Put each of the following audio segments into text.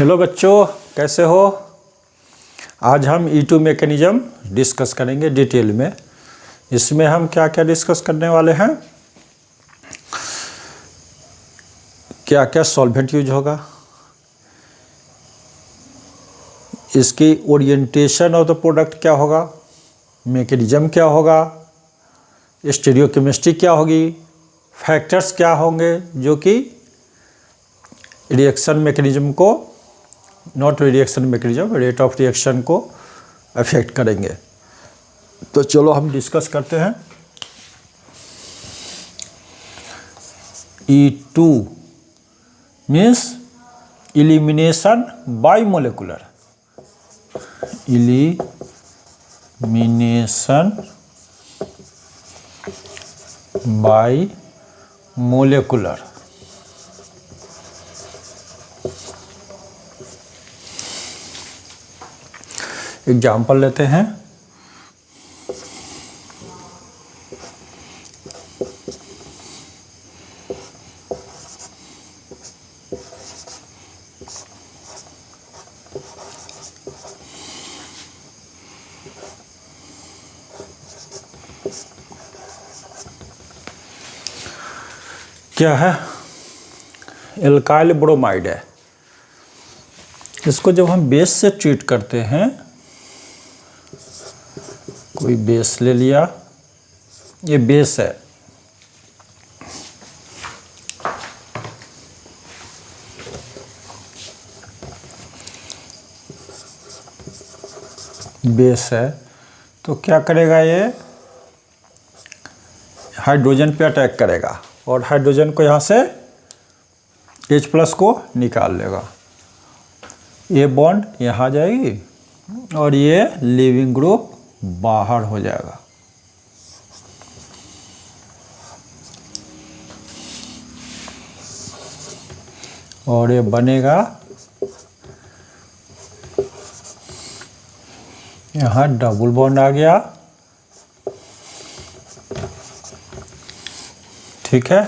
Hello बच्चों, कैसे हो। आज हम E2 मैकेनिज्म डिस्कस करेंगे डिटेल में। इसमें हम क्या क्या डिस्कस करने वाले हैं, क्या क्या सॉल्वेंट यूज होगा, इसकी ओरिएंटेशन ऑफ द प्रोडक्ट क्या होगा, मैकेनिज्म क्या होगा, स्टीरियोकेमिस्ट्री क्या होगी, फैक्टर्स क्या होंगे जो कि रिएक्शन मैकेनिज्म को, not reaction mechanism, rate of reaction को अफेक्ट करेंगे। तो चलो हम डिस्कस करते हैं। E2 means elimination by molecular, elimination by molecular. Example लेते हैं। क्या है, एल्काइल ब्रोमाइड है। इसको जब हम बेस से ट्रीट करते हैं, कोई बेस ले लिया, ये बेस है, बेस है तो क्या करेगा, ये हाइड्रोजन पे अटैक करेगा और हाइड्रोजन को यहाँ से H+ को निकाल लेगा। ये बॉन्ड यहाँ जाएगी और ये लीविंग ग्रुप बाहर हो जाएगा। और ये बनेगा, यहाँ डबल बॉन्ड आ गया, ठीक है।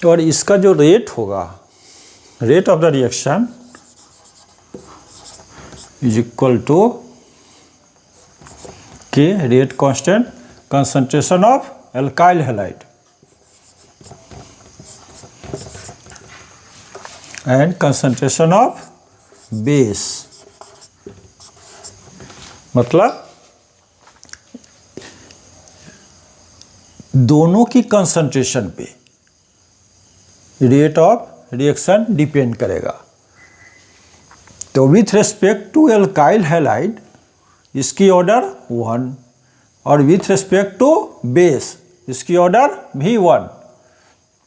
और इसका जो रेट होगा, rate of the reaction is equal to k rate constant concentration of alkyl halide and concentration of base. मतलब दोनों की कंसंट्रेशन पे रेट ऑफ रिएक्शन डिपेंड करेगा। तो with respect to alkyl halide इसकी ऑर्डर 1 और विथ रिस्पेक्ट टू बेस इसकी order भी 1।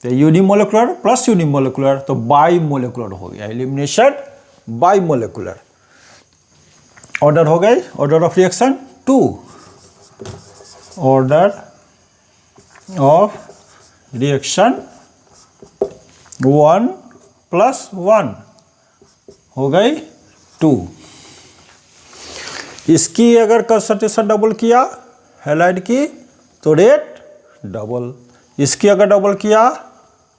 तो यूनिमोलेकुलर प्लस यूनिमोलेकुलर तो बाई मोलेकुलर हो गया, एलिमिनेशन बाई मोलेकुलर। ऑर्डर हो गई, order of reaction 2, order of reaction 1 + 1 हो गई 2। इसकी अगर कंसंट्रेशन डबल किया हैलाइड की तो रेट डबल, इसकी अगर डबल किया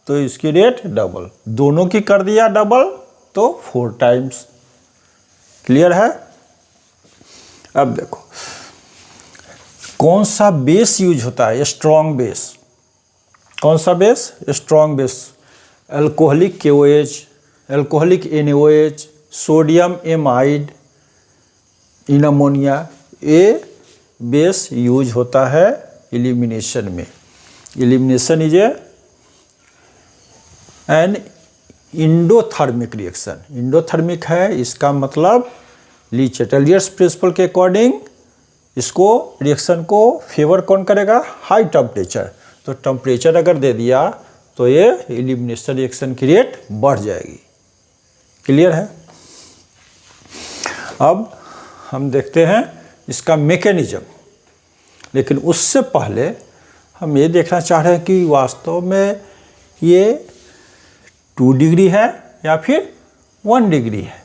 तो इसकी रेट डबल, दोनों की कर दिया डबल तो 4 टाइम्स। क्लियर है। अब देखो कौन सा बेस यूज होता है, स्ट्रॉन्ग बेस। कौन सा base, strong base. Alcoholic KOH, alcoholic NaOH, sodium amide in ammonia, ये बेस यूज होता है एलिमिनेशन में। Elimination is an endothermic reaction. Endothermic है, इसका मतलब ली चैटलियर्स प्रिंसिपल के अकॉर्डिंग इसको रिएक्शन को फेवर कौन करेगा, हाई टेम्परेचर। तो टेम्परेचर अगर दे दिया तो ये एलिमिनेशन रिएक्शन की रेट बढ़ जाएगी। क्लियर है। अब हम देखते हैं इसका मैकेनिज्म, लेकिन उससे पहले हम ये देखना चाह रहे हैं कि वास्तव में ये 2 डिग्री है या फिर 1 डिग्री है।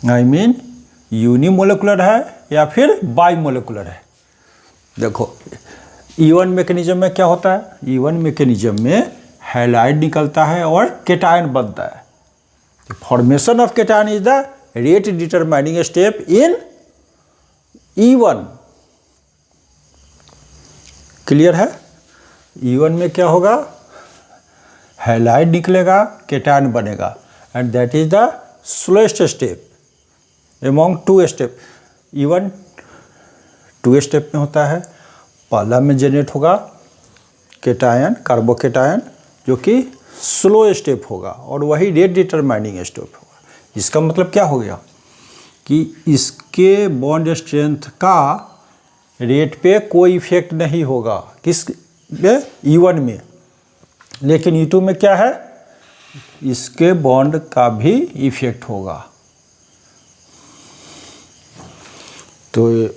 आई मीन यूनिमोलेकुलर है या फिर बाईमोलेकुलर है। देखो E1 मैकेनिज्म में क्या होता है, E1 मैकेनिज्म में हैलाइड निकलता है और केटायन बनता है। Formation of cation is the rate determining step in E1। Clear है? E1 में क्या होगा, हैलाइड निकलेगा, केटायन बनेगा, and that is the slowest step among 2 step. E1 2 step में होता है। पहला में जनरेट होगा केटायन, कार्बोकेटायन, जो कि स्लो स्टेप होगा और वही रेट डिटरमाइनिंग स्टेप होगा। इसका मतलब क्या हो गया कि इसके बॉन्ड स्ट्रेंथ का रेट पे कोई इफेक्ट नहीं होगा, किस में, E1 में। लेकिन E2 में क्या है, इसके बॉन्ड का भी इफेक्ट होगा। तो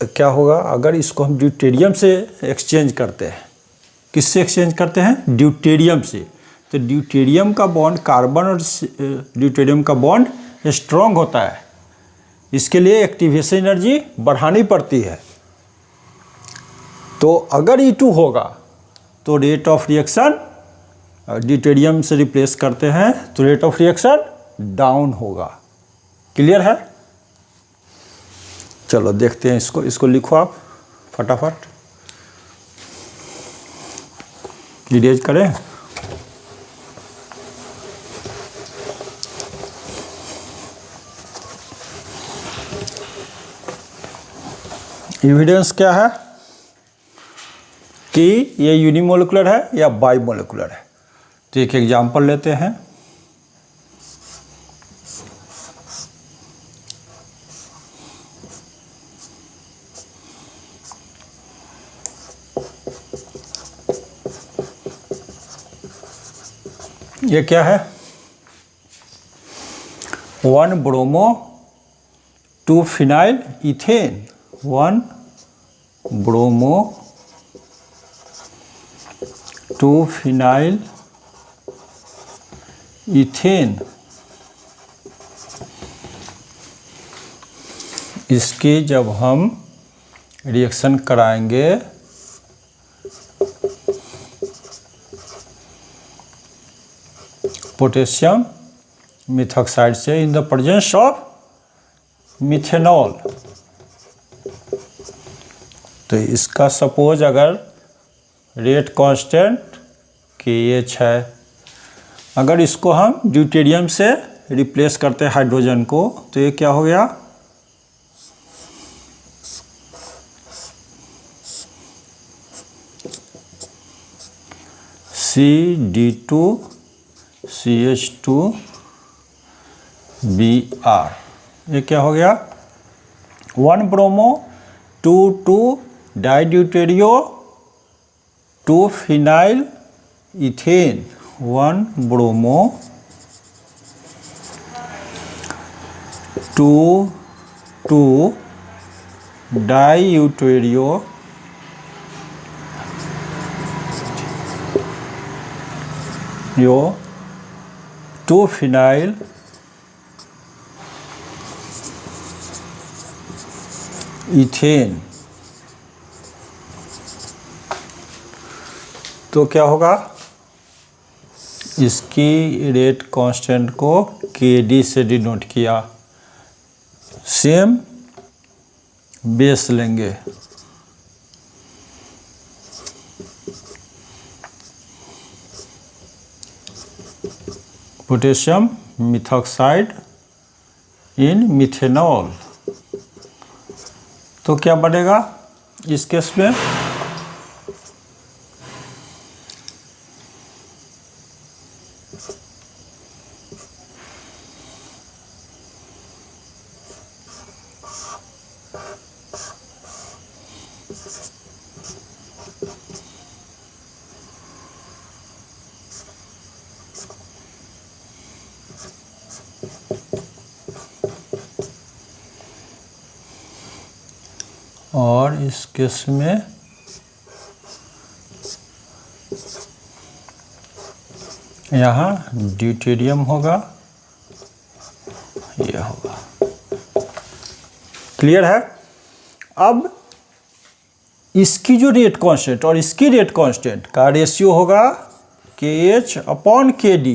क्या होगा, अगर इसको हम ड्यूटेरियम से एक्सचेंज करते हैं, किससे एक्सचेंज करते हैं, ड्यूटेरियम से, तो ड्यूटेरियम का बॉन्ड, कार्बन और ड्यूटेरियम का बॉन्ड स्ट्रॉन्ग होता है। इसके लिए एक्टिवेशन एनर्जी बढ़ानी पड़ती है। तो अगर E2 होगा तो रेट ऑफ रिएक्शन, ड्यूटेरियम से रिप्लेस करते हैं तो रेट ऑफ रिएक्शन डाउन होगा। क्लियर है? चलो देखते हैं इसको लिखो आप फटाफट, इरेज करें। एविडेंस क्या है कि ये यूनिमोलिकुलर है या बाइमोलिकुलर है। तो एक एग्जांपल लेते हैं। ये क्या है, 1 bromo 2 phenyl ethane, 1 bromo 2 phenyl ethane. इसकी जब हम रिएक्शन कराएंगे पोटेशियम मिथॉक्साइड से in the presence of methanol, तो इसका सपोज अगर रेट कांस्टेंट KH है, अगर इसको हम ड्यूटेरियम से रिप्लेस करते हैं हाइड्रोजन को, तो ये क्या हो गया, CD2CH2Br। ये क्या हो गया, 1 bromo 2 डाइड्यूटेरियो 2 phenyl ethane, 1 bromo 2 डाइड्यूटेरियो 2 phenyl ethane. तो क्या होगा, इसकी रेट कांस्टेंट को KD से डिनोट किया, सेम बेस लेंगे, पोटेशियम मिथॉक्साइड इन मिथेनॉल। तो क्या बनेगा इस केस में, और इस केस में यहाँ ड्यूटेरियम होगा, यह होगा। क्लियर है? अब इसकी जो रेट कांस्टेंट और इसकी रेट कांस्टेंट का रेशियो होगा KH/KD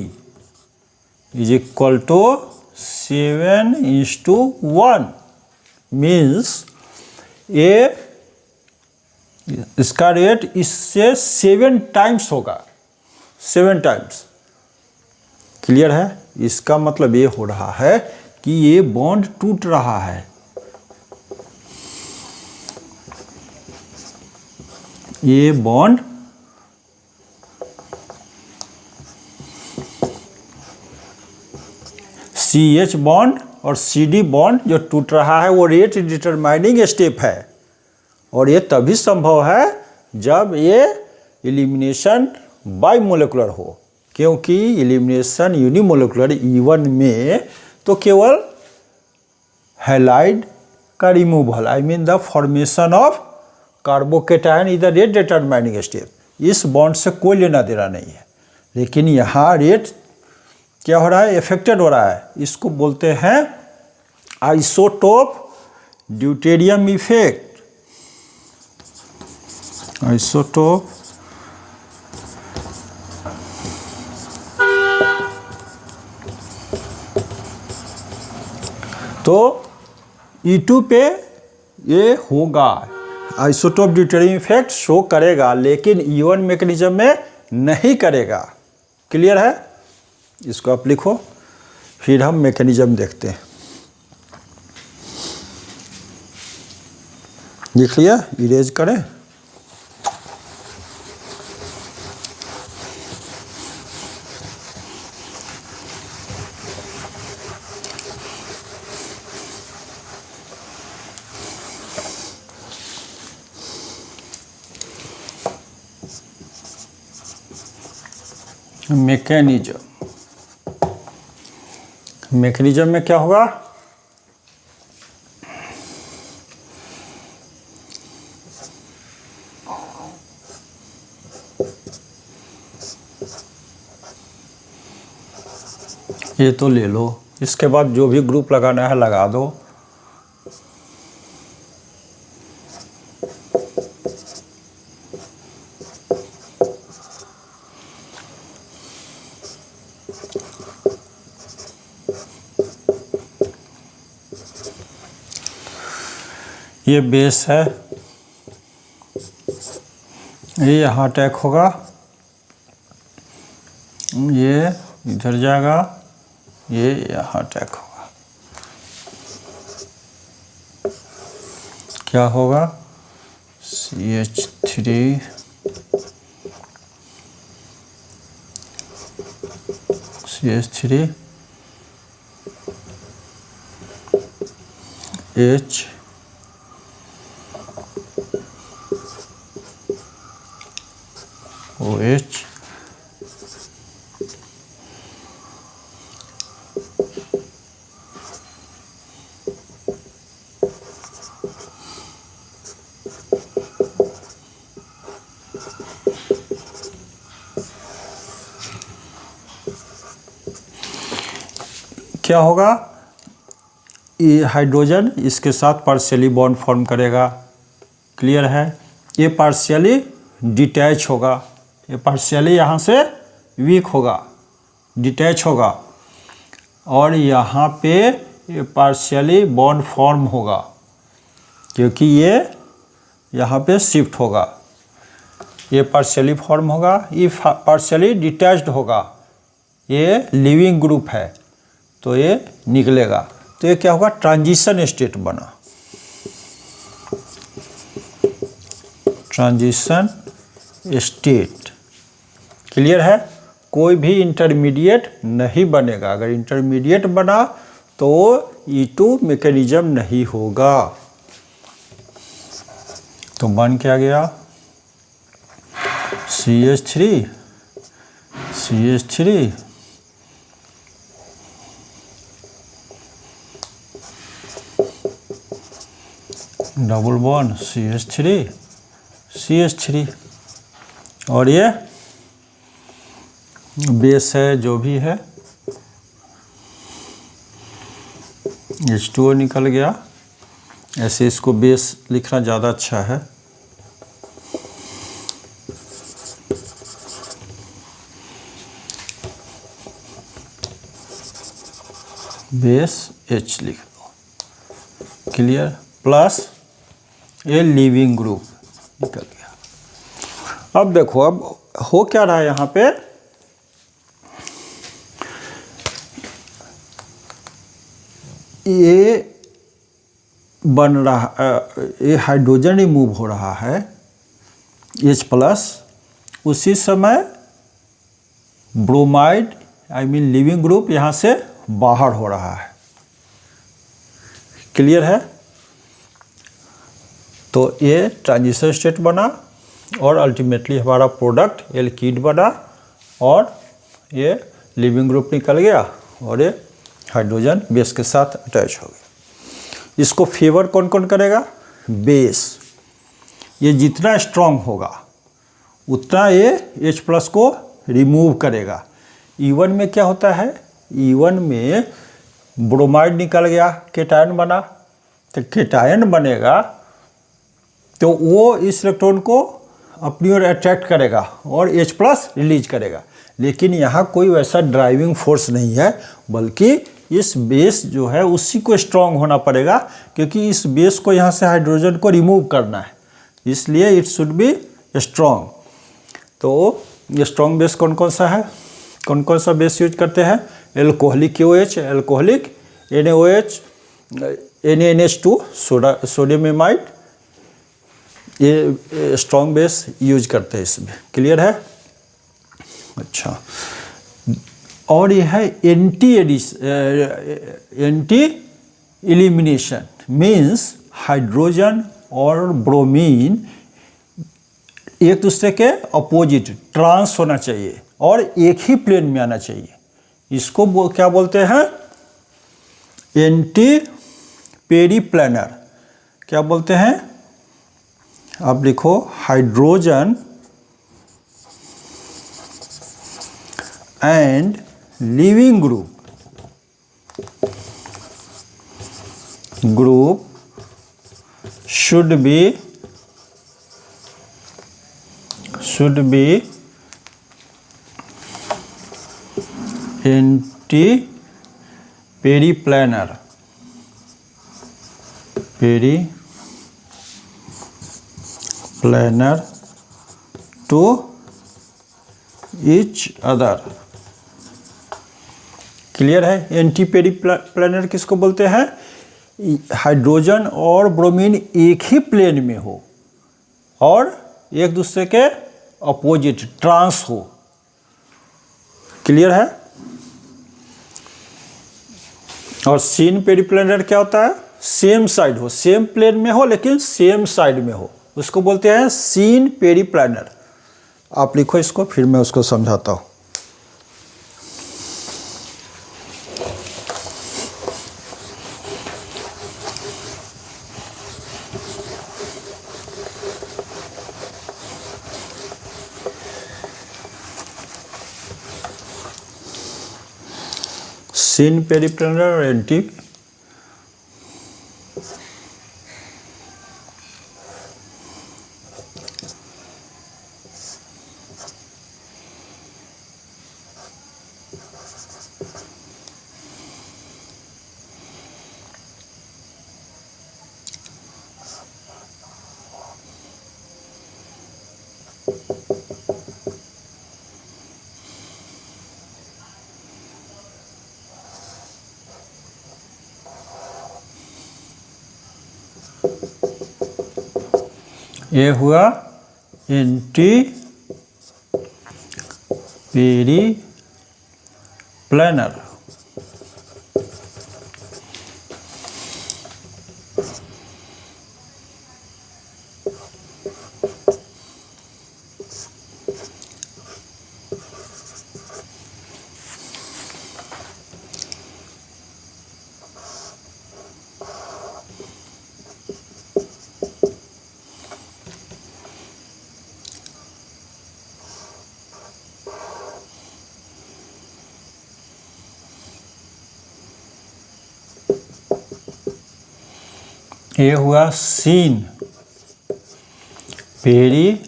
is equal to 7:1 means ये इसका रेट इससे 7 टाइम्स होगा, 7 टाइम्स। क्लियर है? इसका मतलब ये हो रहा है कि ये बॉन्ड टूट रहा है, ये बॉन्ड CH बॉन्ड और CD बॉन्ड जो टूट रहा है वो रेट डिटरमाइनिंग स्टेप है, और ये तभी संभव है जब ये एलिमिनेशन बाई मोलिकुलर हो, क्योंकि एलिमिनेशन यूनिमोलिकुलर E1 में तो केवल हैलाइड का removal, I mean the formation of carbocation is the rate determining step, इस बॉन्ड से कोई लेना देना नहीं है। लेकिन यहाँ रेट क्या हो रहा है, इफेक्टेड हो रहा है। इसको बोलते हैं आइसोटोप ड्यूटेरियम इफेक्ट, आइसोटोप तो E2 पे ये होगा, आइसोटोप ड्यूटेरियम इफेक्ट शो करेगा, लेकिन E1 मैकेनिज्म में नहीं करेगा। क्लियर है? इसको आप लिखो, फिर हम मैकेनिज्म देखते हैं। लिख लिया? इरेज करें। मैकेनिज्म, मैकेनिज्म में क्या होगा, ये तो ले लो, इसके बाद जो भी ग्रुप लगाना है लगा दो। ये बेस है, ये यहाँ अटैक होगा, ये इधर जाएगा, ये यहाँ अटैक होगा। क्या होगा, CH3 H OH क्या होगा, ये हाइड्रोजन इसके साथ पार्शियली बॉन्ड फॉर्म करेगा। क्लियर है? ये पार्शियली डिटैच होगा, ये पार्शियली यहाँ से वीक होगा, डिटैच होगा, और यहाँ पे ये पार्शियली बॉन्ड फॉर्म होगा, क्योंकि ये यहाँ पे शिफ्ट होगा। ये पार्शियली फॉर्म होगा, ये पार्शियली डिटैच्ड होगा, ये लिविंग ग्रुप है तो ये निकलेगा। तो ये क्या होगा, ट्रांजिशन स्टेट बना, ट्रांजिशन स्टेट। क्लियर है? कोई भी इंटरमीडिएट नहीं बनेगा, अगर इंटरमीडिएट बना तो E2 मैकेनिज्म नहीं होगा। तो बन क्या गया, CH3 डबल बॉन्ड CH3 और ये बेस है जो भी है, H2O निकल गया। ऐसे इसको बेस लिखना ज़्यादा अच्छा है। बेस H लिख दो, क्लियर, प्लस ये लीविंग ग्रुप निकल गया। अब देखो अब हो क्या रहा है यहाँ पे, ये बन रहा, ये हाइड्रोजन रिमूव हो रहा है H+, उसी समय bromide I mean leaving group यहाँ से बाहर हो रहा है, क्लियर है। तो ये ट्रांजिशन स्टेट बना और अल्टीमेटली हमारा प्रोडक्ट एल्कीड बना और ये लिविंग ग्रुप निकल गया और ये हाइड्रोजन बेस के साथ अटैच हो गया। इसको फेवर कौन कौन करेगा, बेस। ये जितना स्ट्रांग होगा उतना ये H+ को रिमूव करेगा। E1 में क्या होता है, E1 में ब्रोमाइड निकल गया, केटायन बना, तो केटायन बनेगा तो वो इस इलेक्ट्रॉन को अपनी ओर अट्रैक्ट करेगा और H+ रिलीज करेगा। लेकिन यहाँ कोई वैसा ड्राइविंग फोर्स नहीं है, बल्कि इस बेस जो है उसी को स्ट्रांग होना पड़ेगा, क्योंकि इस बेस को यहाँ से हाइड्रोजन को रिमूव करना है, इसलिए इट शुड बी स्ट्रांग। तो ये स्ट्रांग बेस कौन कौन सा है, कौन कौन सा बेस यूज करते हैं, alcoholic KOH, alcoholic NaOH, NaNH2, sodium amide, ये स्ट्रांग बेस यूज करते हैं इसमें, क्लियर है। अच्छा, और ये है एंटी एलिमिनेशन, मीन्स हाइड्रोजन और ब्रोमीन एक दूसरे के अपोजिट ट्रांस होना चाहिए और एक ही प्लेन में आना चाहिए। इसको क्या बोलते हैं, एंटी पेरीप्लानर। क्या बोलते हैं, आप लिखो hydrogen and leaving group should be anti-periplanar to each other, clear है। एंटी पेरीप्लानर किसको बोलते हैं, हाइड्रोजन और ब्रोमीन एक ही प्लेन में हो और एक दूसरे के अपोजिट ट्रांस हो, क्लियर है। और सीन पेरीप्लानर क्या होता है, सेम साइड हो, सेम प्लेन में हो लेकिन सेम साइड में हो, उसको बोलते हैं सीन पेरीप्लानर। आप लिखो इसको, फिर मैं उसको समझाता हूँ। सीन पेरीप्लानर और एंटी ये हुआ एंटी पेरीप्लानर। ये हुआ सीन पेरीप्लानर।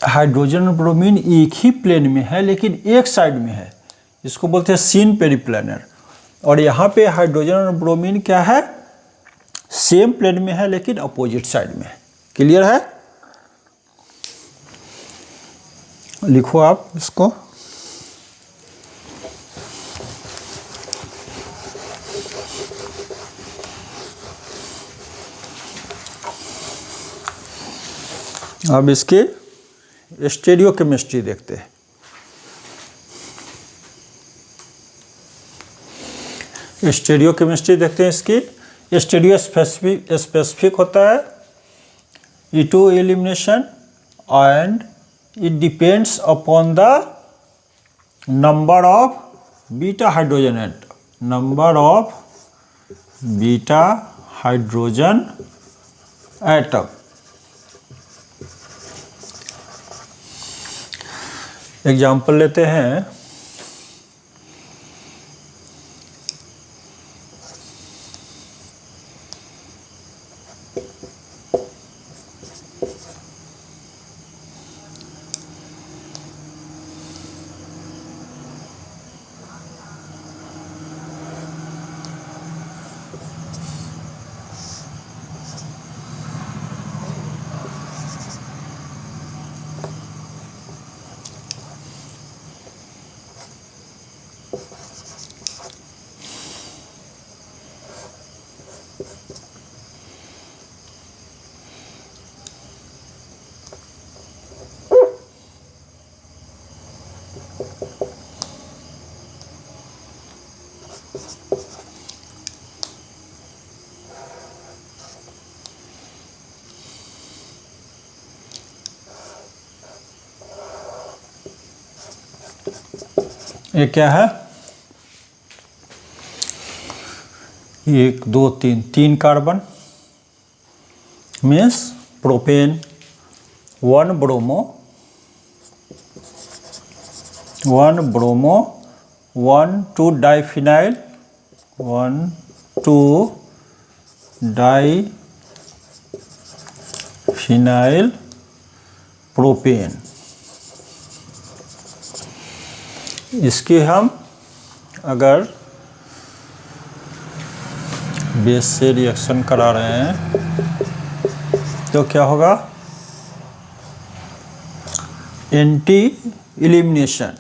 हाइड्रोजन और ब्रोमीन एक ही प्लेन में है लेकिन एक साइड में है, इसको बोलते हैं सीन पेरिप्लेनर। और यहाँ पे हाइड्रोजन और ब्रोमीन क्या है, सेम प्लेन में है लेकिन अपोजिट साइड में है। क्लियर है? लिखो आप इसको। अब इसके स्टेरियोकेमिस्ट्री देखते हैं। स्टेरियोकेमिस्ट्री देखते हैं इसकी। स्टेरियो स्पेसिफिक होता है E2 elimination and it depends upon the number of beta hydrogen atom, number of beta hydrogen atom. Example लेते हैं। ये क्या है, 1 2 3 3 carbon means propane, 1 bromo 1 2 diphenyl 1 2 diphenyl propane. इसके हम अगर बेस से रिएक्शन करा रहे हैं तो क्या होगा, एंटी एलिमिनेशन,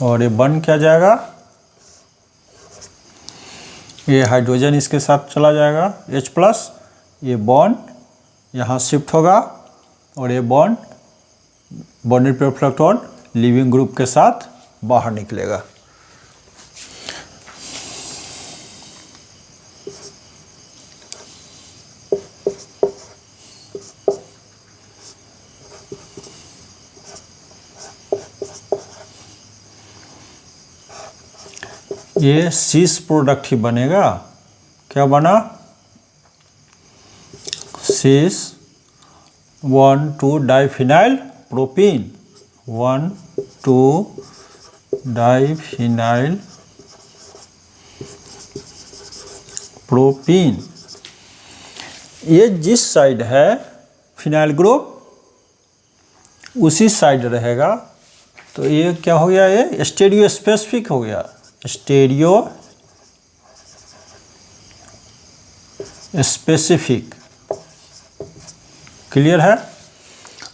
और ये बन क्या जाएगा, ये हाइड्रोजन इसके साथ चला जाएगा H+, ये बॉन्ड यहाँ शिफ्ट होगा और ये bond bonded pair electron leaving group के साथ बाहर निकलेगा। ये सीस प्रोडक्ट ही बनेगा। क्या बना, सीस 1 2 डाइफिनाइल प्रोपीन, 1 2 डाइफिनाइल प्रोपीन। ये जिस साइड है फिनाइल ग्रुप उसी साइड रहेगा, तो ये क्या हो गया, ये स्टेरियो स्पेसिफिक हो गया, स्टेरियो स्पेसिफिक। क्लियर है?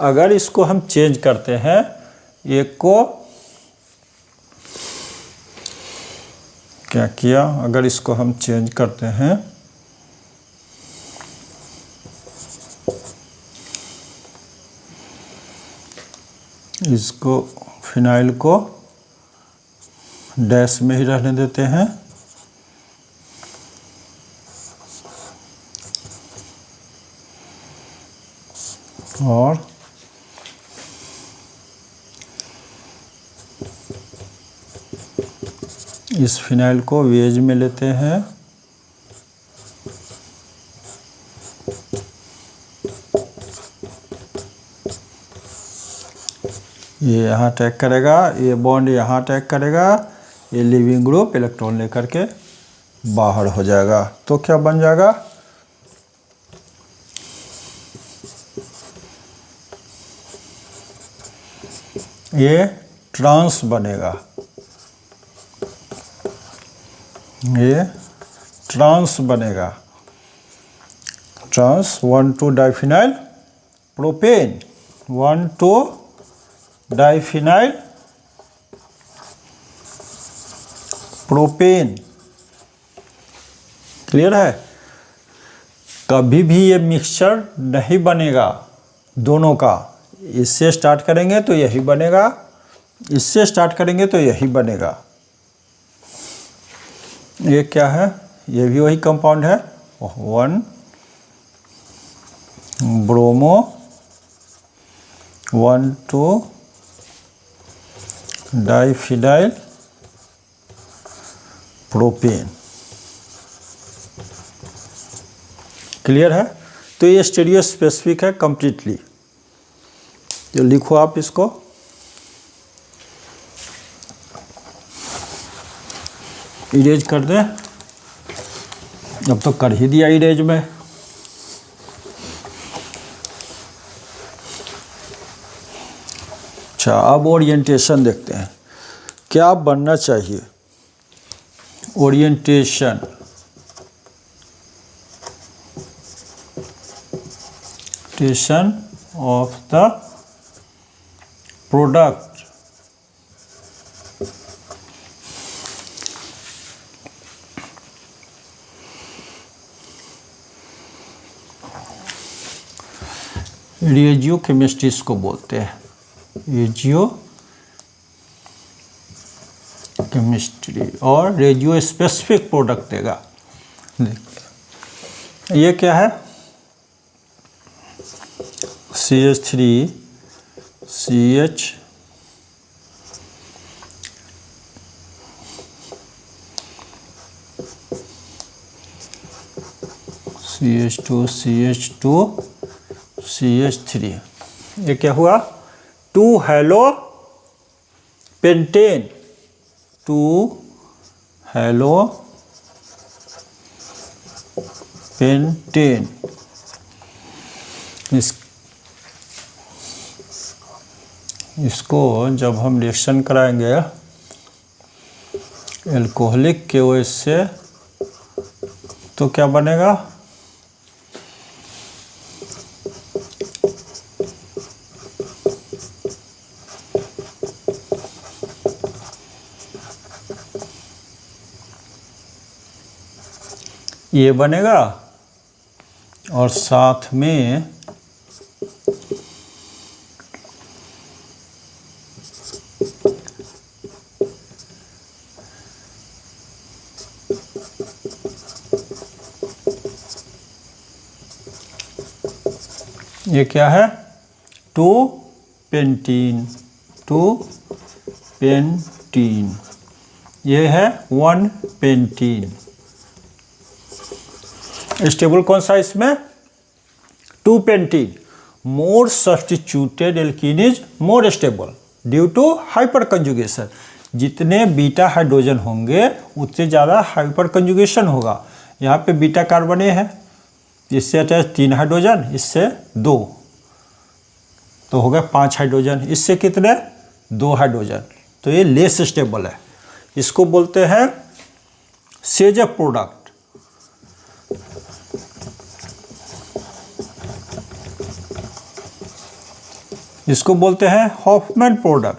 अगर इसको हम चेंज करते हैं, एक को क्या किया, अगर इसको हम चेंज करते हैं, इसको फिनाइल को डैश में ही रहने देते हैं, और इस फिनाइल को वेज में लेते हैं, ये यहाँ अटैक करेगा, ये बॉन्ड यहाँ अटैक करेगा, ये लिविंग ग्रुप इलेक्ट्रॉन लेकर के बाहर हो जाएगा। तो क्या बन जाएगा, ये ट्रांस बनेगा, ये ट्रांस बनेगा, ट्रांस 1,2-डाइफिनाइल प्रोपेन, 1,2-डाइफिनाइल प्रोपेन। क्लियर है? कभी भी ये मिक्सचर नहीं बनेगा दोनों का। इससे स्टार्ट करेंगे तो यही बनेगा, इससे स्टार्ट करेंगे तो यही बनेगा। ये क्या है? ये भी वही कंपाउंड है, 1 ब्रोमो 1,2-डाइफिनाइल प्रोपेन। क्लियर है? तो ये स्टीरियो स्पेसिफिक है कंप्लीटली। तो लिखो आप इसको, इरेज कर दें। अब तो कर ही दिया इरेज में। अच्छा, अब ओरिएंटेशन देखते हैं क्या बनना चाहिए। Orientation, of the product, regiochemistry इसको बोलते हैं, रेजियो केमिस्ट्री, और रेजियो स्पेसिफिक प्रोडक्ट देगा। ये क्या है? CH3 CH CH2 CH2 CH3। ये क्या हुआ? 2 हेलो पेंटेन, 2 हेलो पेंटेन। इसको जब हम रिएक्शन कराएंगे एल्कोहलिक के वजह से तो क्या बनेगा? ये बनेगा और साथ में ये क्या है? 2 पेंटीन, 2 पेंटीन। ये है 1 पेंटीन। स्टेबल कौन सा इसमें? 2 pentene. More substituted alkene is more stable due to hyperconjugation. जितने बीटा हाइड्रोजन होंगे उतने ज़्यादा हाइपर कंजुगेशन होगा। यहाँ पे बीटा कार्बन ए है, इससे अटैच 3 हाइड्रोजन, इससे 2, तो हो गया 5 हाइड्रोजन, इससे कितने? 2 हाइड्रोजन। तो ये लेस स्टेबल है। इसको बोलते हैं सेजेफ प्रोडक्ट। इसको बोलते हैं हॉफमैन प्रोडक्ट।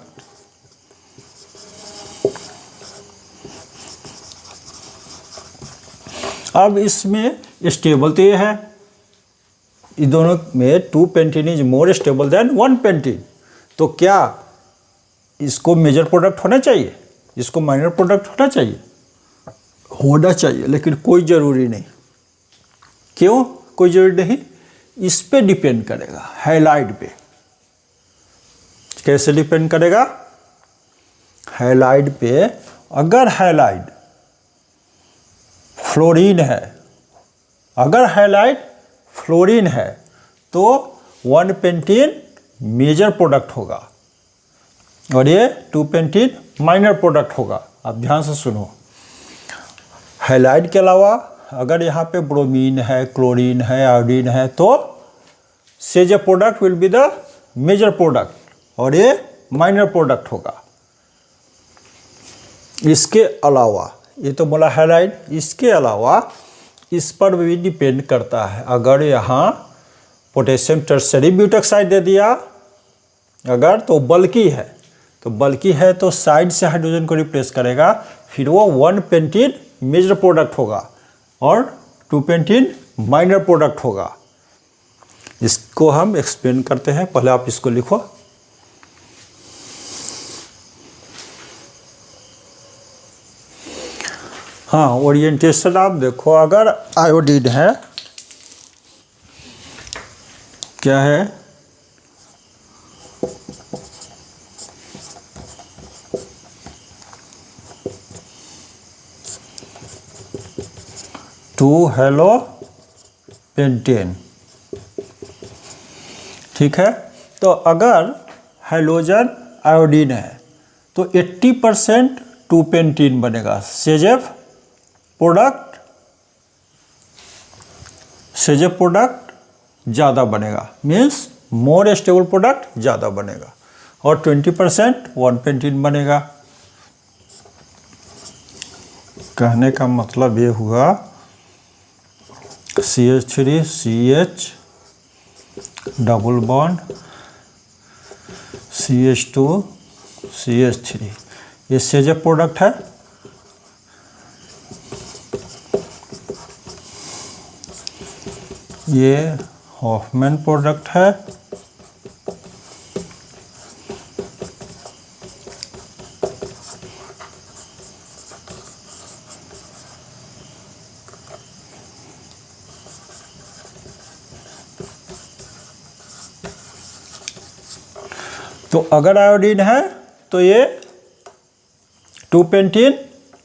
अब इसमें स्टेबल तो ये है, इन दोनों में 2 pentene is more stable than 1 pentene. तो क्या इसको मेजर प्रोडक्ट होना चाहिए, इसको माइनर प्रोडक्ट होना चाहिए? होना चाहिए, लेकिन कोई ज़रूरी नहीं। क्यों कोई ज़रूरी नहीं? इस पे डिपेंड करेगा, हैलाइड पे। कैसे डिपेंड करेगा? हैलाइड पे। अगर हैलाइड फ्लोरीन है, अगर हैलाइड फ्लोरीन है तो 1 पेंटीन मेजर प्रोडक्ट होगा और ये 2 पेंटीन माइनर प्रोडक्ट होगा। आप ध्यान से सुनो, हैलाइड के अलावा अगर यहाँ पे ब्रोमीन है, क्लोरीन है, आयोडीन है तो Saytzeff product will be the major product और ये माइनर प्रोडक्ट होगा। इसके अलावा ये तो बोला हैलाइड, इसके अलावा इस पर भी डिपेंड करता है। अगर यहाँ पोटेशियम टर्शियरी ब्यूटॉक्साइड दे दिया अगर, तो बल्कि है तो साइड से हाइड्रोजन को रिप्लेस करेगा, फिर वो 1 पेंटीन मेजर प्रोडक्ट होगा और 2 पेंटीन माइनर प्रोडक्ट होगा। इसको हम एक्सप्लेन करते हैं, पहले आप इसको लिखो। हाँ, ओरिएंटेशन आप देखो, अगर आयोडीन है, क्या है, टू हेलो पेंटेन, ठीक है। तो अगर हाइड्रोजन आयोडीन है तो 80% 2 पेंटीन बनेगा। सेजेफ प्रोडक्ट ज़्यादा बनेगा, मीन्स मोर स्टेबल प्रोडक्ट ज़्यादा बनेगा, और 20% 1 पेंटीन बनेगा। कहने का मतलब ये हुआ CH3 CH double bond CH2 CH3, ये सेजेफ प्रोडक्ट है। ये हॉफमैन प्रोडक्ट है। तो अगर आयोडीन है तो ये 2 पेंटीन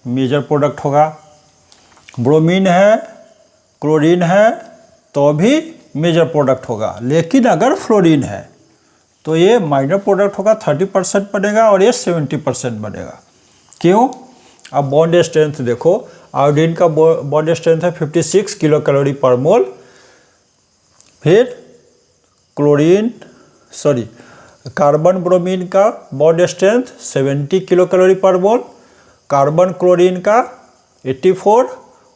मेजर प्रोडक्ट होगा। ब्रोमीन है, क्लोरीन है तो भी मेजर प्रोडक्ट होगा। लेकिन अगर फ्लोरीन है तो ये माइनर प्रोडक्ट होगा, 30% बनेगा और ये 70% बनेगा। क्यों? अब बॉन्ड स्ट्रेंथ देखो, आयोडीन का बॉन्ड स्ट्रेंथ है 56 किलो कैलोरी पर मोल। फिर कार्बन ब्रोमीन का बॉन्ड स्ट्रेंथ 70 किलो कैलोरी पर मोल, कार्बन क्लोरीन का 84,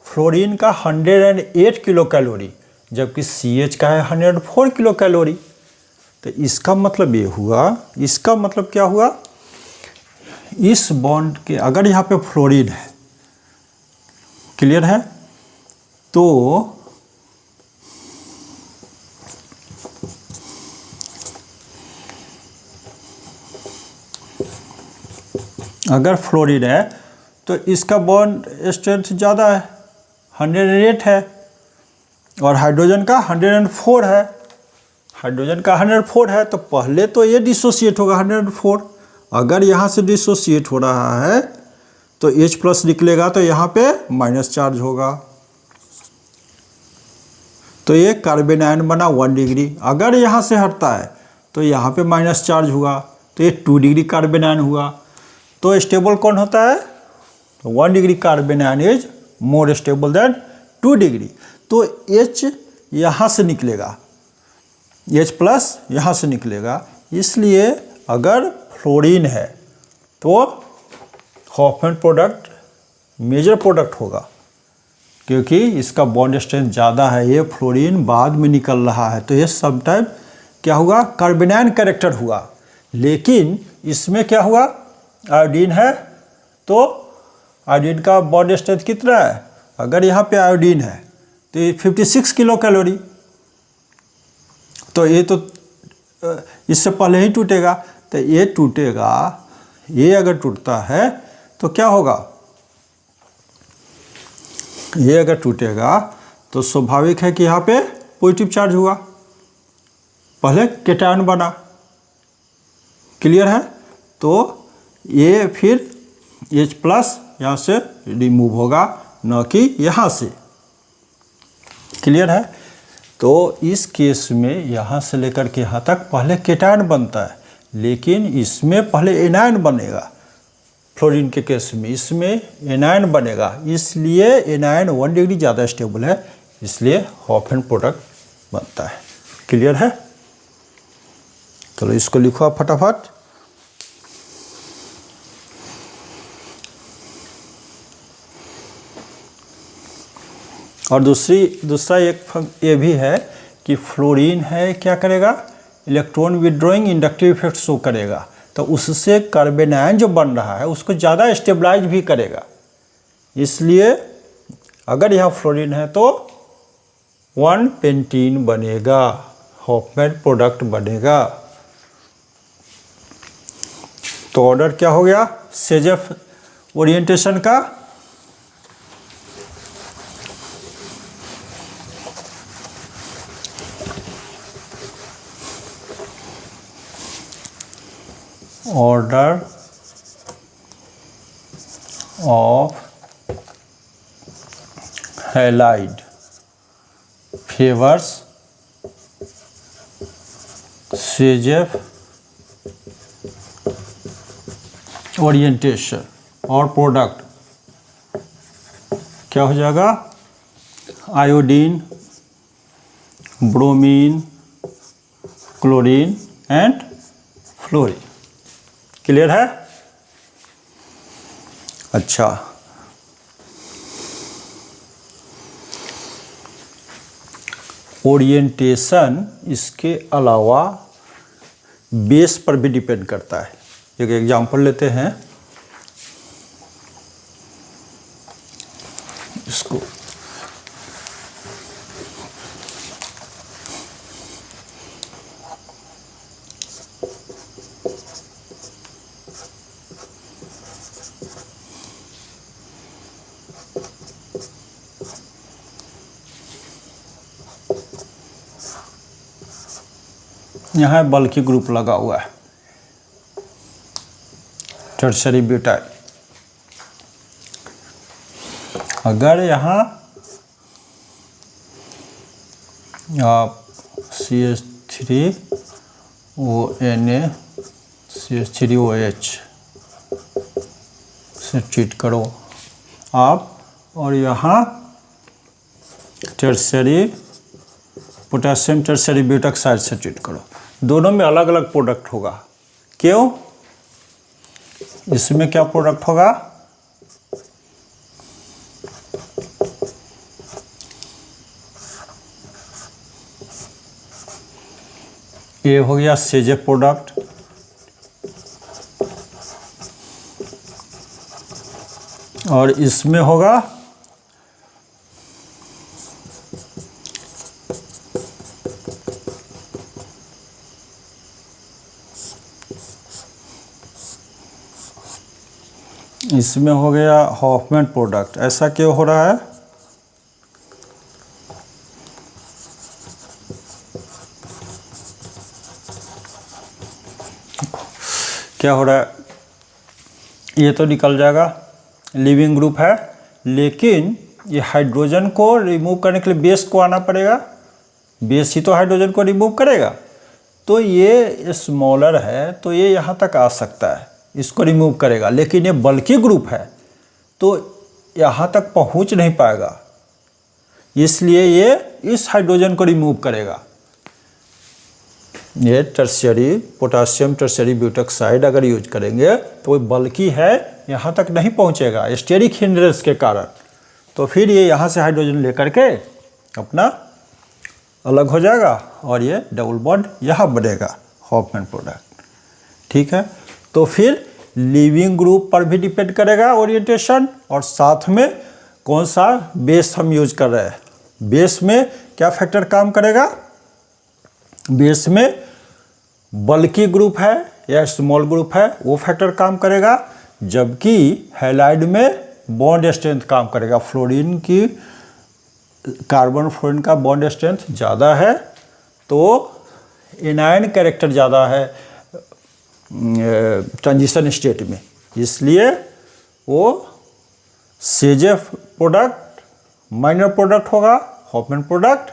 फ्लोरीन का 108 किलो कैलोरी, जबकि CH का है 104 किलो कैलोरी। तो इसका मतलब ये हुआ, इसका मतलब क्या हुआ, इस बॉन्ड के अगर यहाँ पे फ्लोरीन है, क्लियर है, तो अगर फ्लोरीन है तो इसका बॉन्ड स्ट्रेंथ ज़्यादा है, 108 है, और हाइड्रोजन का 104 है। हाइड्रोजन का 104 है तो पहले तो ये डिसोसिएट होगा 104। अगर यहाँ से डिसोसिएट हो रहा है तो H+ निकलेगा, तो यहाँ पे माइनस चार्ज होगा, तो ये कार्बन आयन बना 1 डिग्री। अगर यहाँ से हटता है तो यहाँ पे माइनस चार्ज हुआ, तो ये 2 डिग्री कार्बन आयन हुआ। तो स्टेबल कौन होता है? 1 degree carbon ion is more stable then 2 degree. तो H यहाँ से निकलेगा, H+ यहाँ से निकलेगा, इसलिए अगर फ्लोरीन है तो हॉफमैन प्रोडक्ट मेजर प्रोडक्ट होगा, क्योंकि इसका बॉन्ड स्ट्रेंथ ज़्यादा है। ये फ्लोरीन बाद में निकल रहा है, तो ये सब टाइम क्या हुआ, कार्बेनायन कैरेक्टर हुआ। लेकिन इसमें क्या हुआ, आयोडीन है तो आयोडीन का बॉन्ड स्ट्रेंथ कितना है, अगर यहाँ पे आयोडीन है तो ये 56 किलो कैलोरी, तो ये तो इससे पहले ही टूटेगा। तो ये टूटेगा, ये अगर टूटता है तो क्या होगा, ये अगर टूटेगा तो स्वाभाविक है कि यहाँ पे पॉजिटिव चार्ज हुआ, पहले केटायन बना, क्लियर है। तो ये फिर H+ यहाँ से रिमूव होगा, न कि यहाँ से, क्लियर है। तो इस केस में यहाँ से लेकर के यहाँ तक पहले केटायन बनता है, लेकिन इसमें पहले एनायन बनेगा। फ्लोरीन के केस में इसमें एनायन बनेगा, इसलिए एनायन 1 डिग्री ज़्यादा स्टेबल है, इसलिए हॉफमैन प्रोडक्ट बनता है, क्लियर है। चलो इसको लिखो आप फटाफट। और दूसरा ये भी है कि फ्लोरीन है क्या करेगा, electron withdrawing inductive effect show करेगा, तो उससे कार्बन आयन जो बन रहा है उसको ज़्यादा स्टेबलाइज भी करेगा। इसलिए अगर यहाँ फ्लोरीन है तो 1 पेंटीन बनेगा, हॉफमैन प्रोडक्ट बनेगा। तो ऑर्डर क्या हो गया सेजेफ ओरिएंटेशन का, order of halide favours Saytzeff orientation और प्रोडक्ट क्या हो जाएगा, iodine, bromine, chlorine and fluorine. Clear है? अच्छा, ओरिएंटेशन इसके अलावा बेस पर भी डिपेंड करता है। एक एग्जांपल लेते हैं, इसको यहाँ बल्कि ग्रुप लगा हुआ है, टर्शरी ब्यूटाइल। अगर यहाँ आप CH3ONA CH3OH से ट्रीट करो आप, और यहाँ टर्शरी पोटेशियम टर्शरी ब्यूटॉक्साइड से ट्रीट करो, दोनों में अलग अलग प्रोडक्ट होगा। क्यों? इसमें क्या प्रोडक्ट होगा, ये हो गया सेजेफ प्रोडक्ट, और इसमें होगा हॉफमैन प्रोडक्ट। ऐसा क्यों हो रहा है, क्या हो रहा है, ये तो निकल जाएगा, लिविंग ग्रुप है, लेकिन ये हाइड्रोजन को रिमूव करने के लिए बेस को आना पड़ेगा, बेस ही तो हाइड्रोजन को रिमूव करेगा। तो ये स्मॉलर है तो ये यहाँ तक आ सकता है, इसको रिमूव करेगा, लेकिन ये बल्कि ग्रुप है तो यहाँ तक पहुँच नहीं पाएगा, इसलिए ये इस हाइड्रोजन को रिमूव करेगा। ये टर्शियरी पोटेशियम टर्शियरी ब्यूटॉक्साइड अगर यूज करेंगे तो बल्कि है, यहाँ तक नहीं पहुँचेगा स्टेरिक हिंड्रेंस के कारण, तो फिर ये यहाँ से हाइड्रोजन लेकर के अपना अलग हो जाएगा और ये डबल बॉन्ड यहाँ बनेगा, हॉफमैन प्रोडक्ट। ठीक है, तो फिर लिविंग ग्रुप पर भी डिपेंड करेगा ओरिएंटेशन, और साथ में कौन सा बेस हम यूज कर रहे हैं, बेस में क्या फैक्टर काम करेगा, बेस में बल्कि ग्रुप है या स्मॉल ग्रुप है वो फैक्टर काम करेगा, जबकि हैलाइड में बॉन्ड स्ट्रेंथ काम करेगा। फ्लोरीन की कार्बन फ्लोरीन का बॉन्ड स्ट्रेंथ ज़्यादा है तो एनायन कैरेक्टर ज़्यादा है ट्रांजिशन स्टेट में, इसलिए वो सेजेफ प्रोडक्ट माइनर प्रोडक्ट होगा, हॉफमैन प्रोडक्ट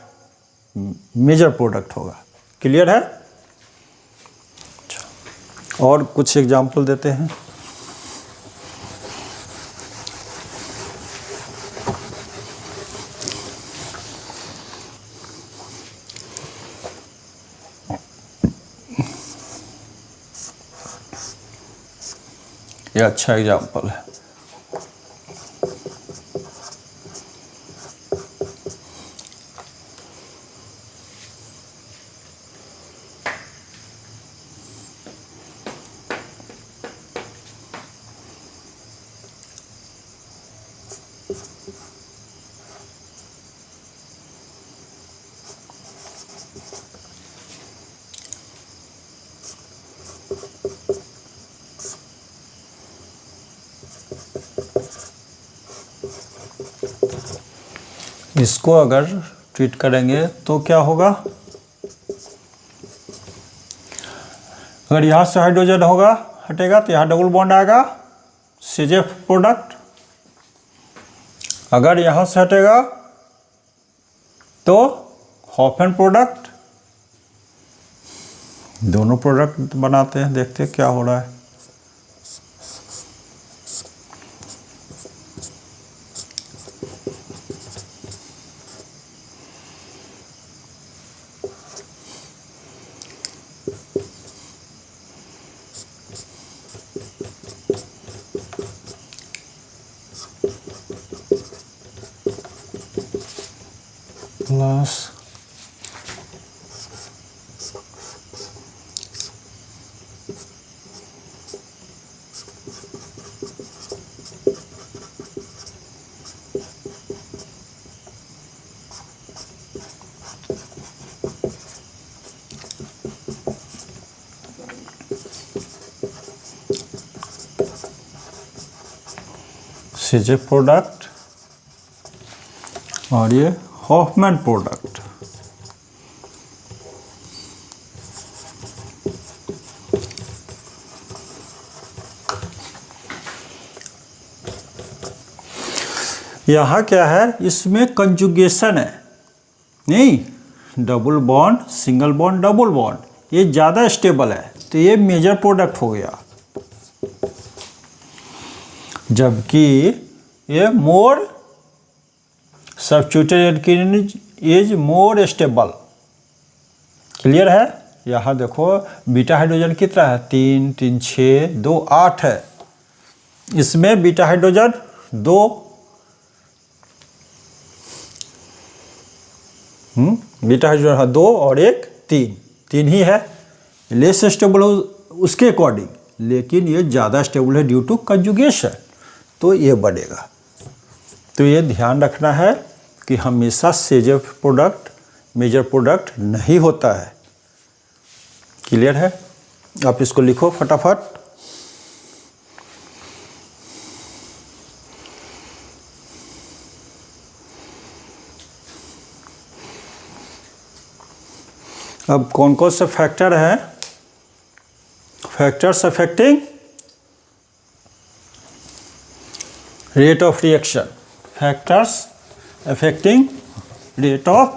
मेजर प्रोडक्ट होगा। क्लियर है? और कुछ एग्जाम्पल देते हैं। ये अच्छा एग्जाम्पल है। इसको अगर ट्रीट करेंगे तो क्या होगा, अगर यहाँ से हाइड्रोजन होगा हटेगा तो यहाँ डबल बॉन्ड आएगा, CH प्रोडक्ट। अगर यहाँ से हटेगा तो हॉफमैन प्रोडक्ट। दोनों प्रोडक्ट बनाते हैं, देखते हैं क्या हो रहा है। प्लस CH प्रोडक्ट और ये हॉफमैन प्रोडक्ट। यहाँ क्या है, इसमें कंजुगेशन है, नहीं double bond single bond double bond, ये ज़्यादा स्टेबल है तो ये मेजर प्रोडक्ट हो गया, जबकि ये मोर substituted alkene is more stable. Clear है। यहाँ देखो बीटा हाइड्रोजन कितना है, 3 3 6 2 8 है। इसमें बीटा हाइड्रोजन 2, बीटा हाइड्रोजन 2 और एक 3 ही है, लेस स्टेबल हो उसके अकॉर्डिंग, लेकिन ये ज़्यादा स्टेबल है ड्यू टू कंजुगेशन, तो ये बढ़ेगा। तो ये ध्यान रखना है कि हमेशा CH प्रोडक्ट मेजर प्रोडक्ट नहीं होता है। क्लियर है। आप इसको लिखो फटाफट। अब कौन कौन से फैक्टर हैं, factors affecting rate of reaction, factors affecting rate of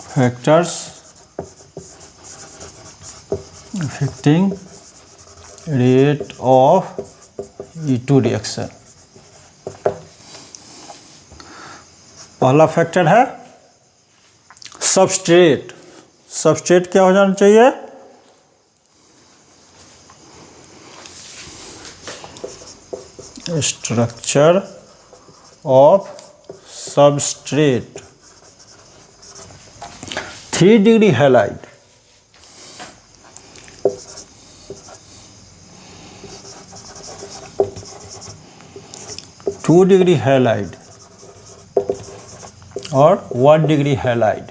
factors affecting rate of E2 reaction। पहला फैक्टर है सबस्ट्रेट। सबस्ट्रेट क्या हो जाना चाहिए, structure of substrate 3 degree halide, two degree halide और 1 डिग्री हैलाइड,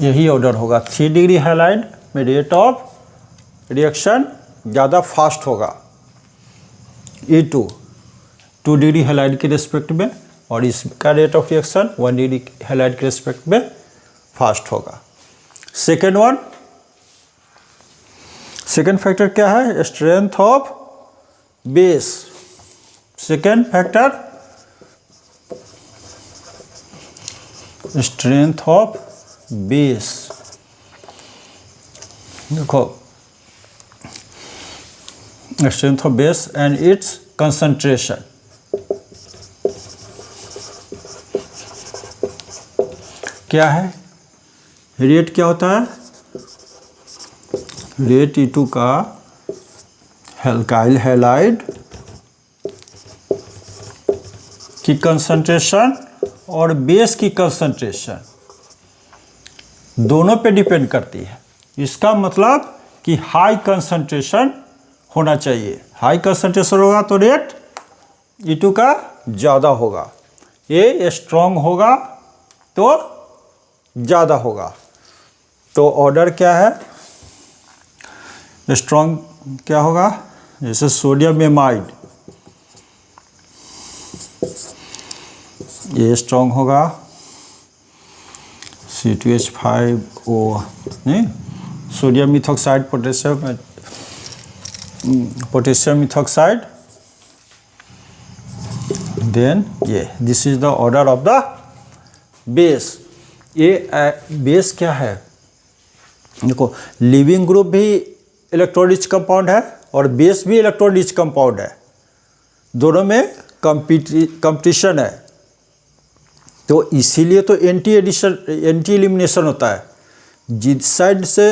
यही ऑर्डर होगा। 3 डिग्री हैलाइड में रेट ऑफ रिएक्शन ज़्यादा फास्ट होगा E2 2 डिग्री हैलाइड के रिस्पेक्ट में, और इसका rate of reaction 1 degree halide के रिस्पेक्ट में फास्ट होगा। सेकेंड वन, सेकेंड फैक्टर क्या है, strength of base. Second factor strength of base. देखो strength of base and its concentration. क्या है, रेट क्या होता है, रेट E2 का एल्काइल हैलाइड की कंसंट्रेशन और बेस की कंसंट्रेशन दोनों पे डिपेंड करती है। इसका मतलब कि हाई कंसंट्रेशन होना चाहिए। हाई कंसंट्रेशन होगा तो रेट E2 का ज़्यादा होगा, ये स्ट्रॉन्ग होगा तो ज़्यादा होगा। तो ऑर्डर क्या है, स्ट्रॉन्ग क्या होगा, जैसे सोडियम एमाइड, ये स्ट्रॉन्ग होगा, C2H5O नहीं, sodium methoxide potassium methoxide, then ये this is the order of the base. ये बेस क्या है, देखो लिविंग ग्रुप भी इलेक्ट्रॉन रिच कंपाउंड है और बेस भी इलेक्ट्रॉन रिच कंपाउंड है, दोनों में कंपटीशन है। तो इसीलिए तो एंटी एलिमिनेशन होता है। जिस साइड से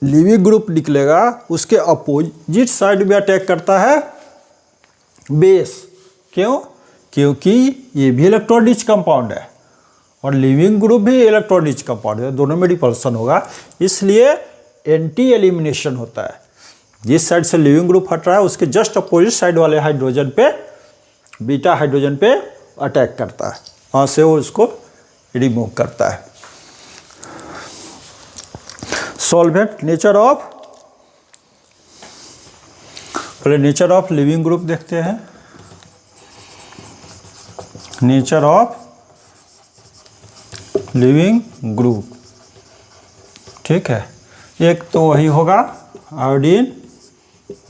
लिविंग ग्रुप निकलेगा उसके अपोजिट साइड में अटैक करता है बेस। क्यों? क्योंकि ये भी इलेक्ट्रॉन रिच कंपाउंड है और लिविंग ग्रुप भी इलेक्ट्रॉन रिच कंपाउंड है, दोनों में रिपल्सन होगा, इसलिए एंटी एलिमिनेशन होता है। जिस साइड से लिविंग ग्रुप हट रहा है उसके जस्ट अपोजिट साइड वाले हाइड्रोजन पे, बीटा हाइड्रोजन पे अटैक करता है, वहाँ से वो उसको रिमूव करता है। सॉल्वेंट नेचर ऑफ, पहले नेचर ऑफ लिविंग ग्रुप देखते हैं। नेचर ऑफ लिविंग ग्रुप, ठीक है, एक तो वही होगा iodine,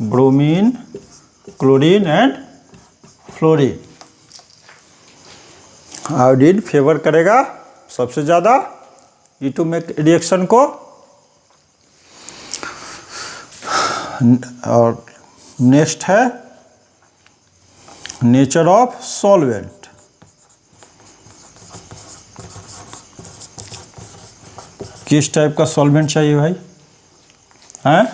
bromine, chlorine and fluorine. Iodine favour करेगा सबसे ज़्यादा E2 में रिएक्शन को, और नेक्स्ट है नेचर ऑफ सॉल्वेंट। किस टाइप का सॉल्वेंट चाहिए भाई, हैं?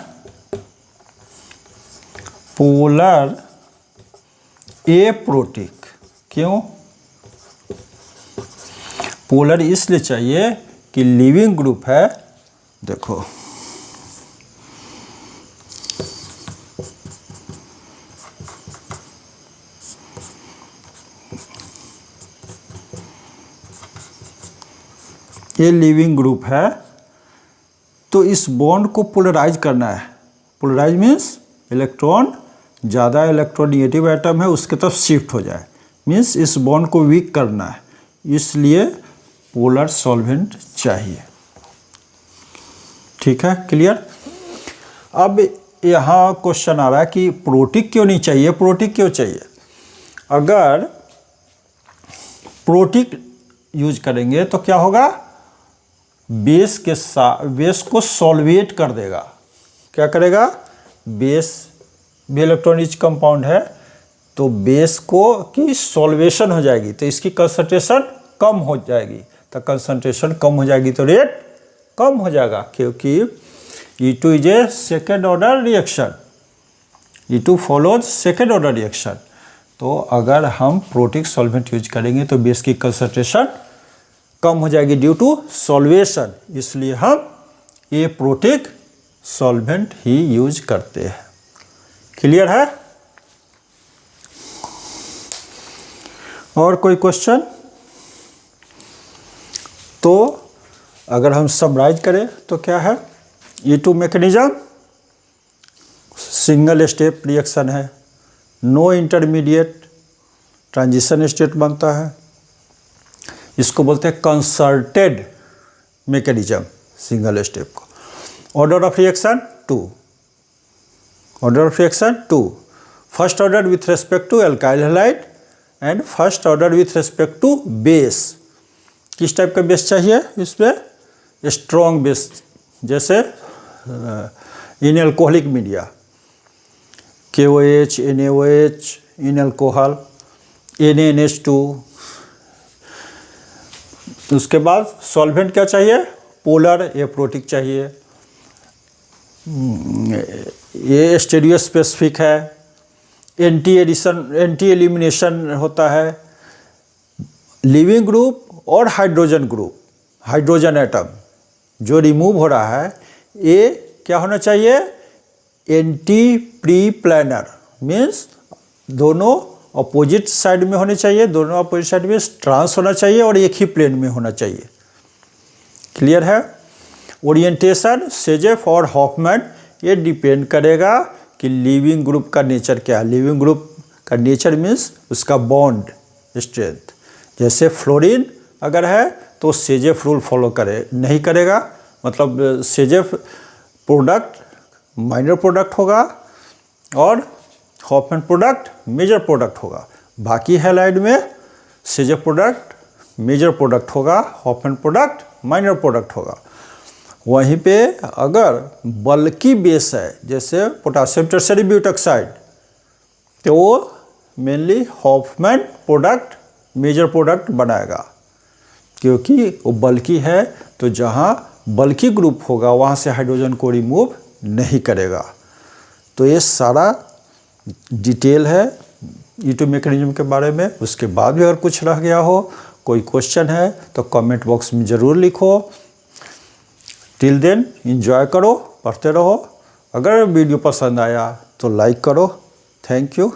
Polar aprotic. क्यों पोलर? इसलिए चाहिए कि लिविंग ग्रुप है, देखो ये लिविंग ग्रुप है, तो इस बॉन्ड को पोलराइज करना है। पोलराइज मीन्स इलेक्ट्रॉन, ज़्यादा इलेक्ट्रॉन निगेटिव एटम है उसके तरफ शिफ्ट हो जाए, मीन्स इस बॉन्ड को वीक करना है, इसलिए पोलर सॉल्वेंट चाहिए। ठीक है, क्लियर? अब यहाँ क्वेश्चन आ रहा है कि प्रोटिक क्यों नहीं चाहिए, प्रोटिक क्यों चाहिए? अगर प्रोटिक यूज करेंगे तो क्या होगा, बेस के साथ बेस को सॉल्वेट कर देगा। क्या करेगा? बेस भी इलेक्ट्रॉन रिच कंपाउंड है तो बेस को की सॉल्वेशन हो जाएगी, तो इसकी कंसंट्रेशन कम हो जाएगी, तो कंसंट्रेशन कम हो जाएगी तो रेट कम हो जाएगा, क्योंकि E2 is a second order reaction, E2 follows second order reaction. तो अगर हम प्रोटिक सॉल्वेंट यूज करेंगे तो बेस की कंसंट्रेशन कम हो जाएगी ड्यू टू सॉल्वेशन, इसलिए हम ये प्रोटिक सॉल्वेंट ही यूज करते हैं। क्लियर है? और कोई क्वेश्चन? तो अगर हम समराइज करें तो क्या है, E2 mechanism single step reaction है, नो इंटरमीडिएट ट्रांजिशन स्टेट बनता है, इसको बोलते हैं कंसर्टेड मैकेनिज्म सिंगल स्टेप को। Order of reaction 2, order of reaction 2, first order with respect to alkyl halide and first order with respect to base. किस type का base चाहिए इसमें? स्ट्रॉन्ग बेस, जैसे in alcoholic media KOH, NaOH, in alcohol, NaNH2। उसके बाद solvent क्या चाहिए? Polar aprotic चाहिए, ये स्टेरियो स्पेसिफिक है, एंटी एलिमिनेशन होता है। लिविंग ग्रुप और हाइड्रोजन ग्रुप, हाइड्रोजन एटम जो रिमूव हो रहा है, ये क्या होना चाहिए, एंटी प्री प्लानर, मीन्स दोनों अपोजिट साइड में होने चाहिए, दोनों अपोजिट साइड में ट्रांस होना चाहिए और एक ही प्लेन में होना चाहिए। क्लियर है। ओरिएंटेशन सेजेफ और हॉफमैन, ये डिपेंड करेगा कि लिविंग ग्रुप का नेचर क्या है। लिविंग ग्रुप का नेचर मीन्स उसका बॉन्ड स्ट्रेंथ। जैसे फ्लोरीन अगर है तो सेजेफ रूल फॉलो नहीं करेगा, मतलब सेजेफ प्रोडक्ट माइनर प्रोडक्ट होगा और हॉफमैन प्रोडक्ट मेजर प्रोडक्ट होगा। बाकी हैलाइड में सेजेफ प्रोडक्ट मेजर प्रोडक्ट होगा, हॉफमैन प्रोडक्ट माइनर प्रोडक्ट होगा। वहीं पे अगर बल्की बेस है जैसे पोटासियम टर्शियरी ब्यूटॉक्साइड, तो वो mainly Hofmann product major product बनाएगा, क्योंकि वो बल्की है, तो जहाँ बल्की ग्रुप होगा वहाँ से हाइड्रोजन को रिमूव नहीं करेगा। तो ये सारा डिटेल है E2 मैकेनिज्म के बारे में। उसके बाद भी अगर कुछ रह गया हो, कोई क्वेश्चन है तो कमेंट बॉक्स में ज़रूर लिखो। टिल देन एंजॉय करो, पढ़ते रहो। अगर वीडियो पसंद आया तो लाइक करो। Thank you.